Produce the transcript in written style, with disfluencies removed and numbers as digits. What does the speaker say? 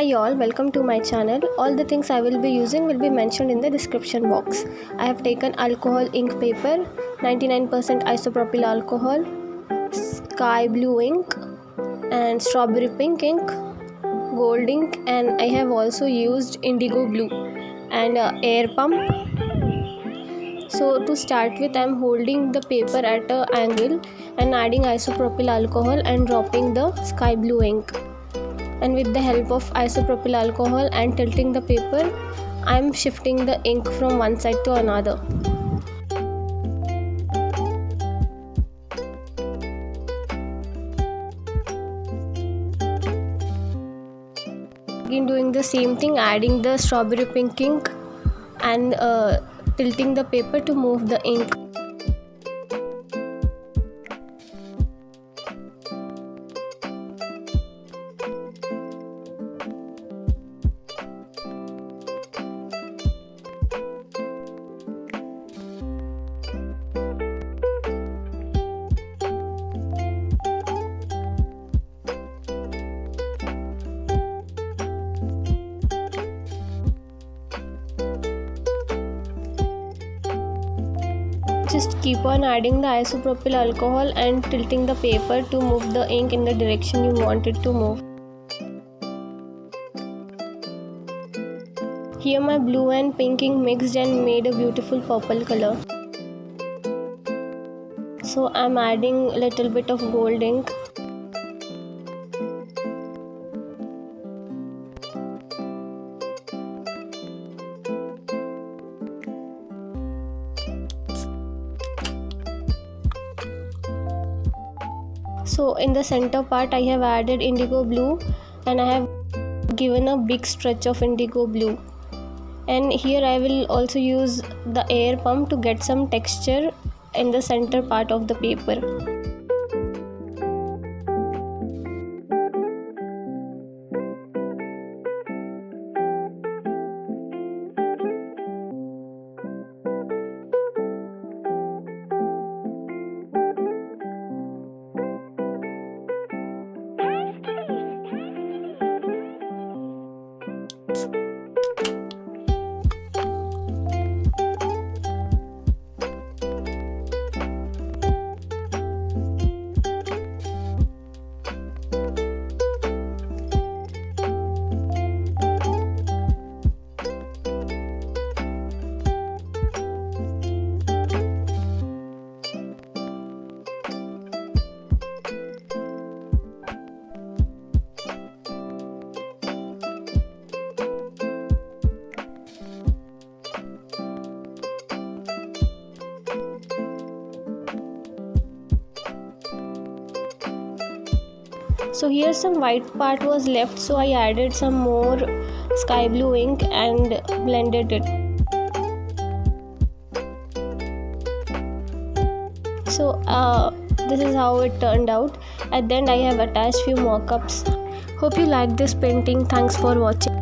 Hi all, welcome to my channel. All the things I will be using will be mentioned in the description box. I have taken alcohol ink paper, 99% isopropyl alcohol, sky blue ink and strawberry pink ink, gold ink, and I have also used indigo blue and air pump. So to start with, I am holding the paper at an angle and adding isopropyl alcohol and dropping the sky blue ink. And with the help of isopropyl alcohol and tilting the paper, I am shifting the ink from one side to another. Again doing the same thing, adding the strawberry pink ink and tilting the paper to move the ink. Just keep on adding the isopropyl alcohol and tilting the paper to move the ink in the direction you want it to move. Here my blue and pink ink mixed and made a beautiful purple color. So I am adding a little bit of gold ink. So in the center part I have added indigo blue and I have given a big stretch of indigo blue. And here I will also use the air pump to get some texture in the center part of the paper. So here some white part was left, so I added some more sky blue ink and blended it. So this is how it turned out. At the end I have attached few mock-ups. Hope you like this painting. Thanks for watching.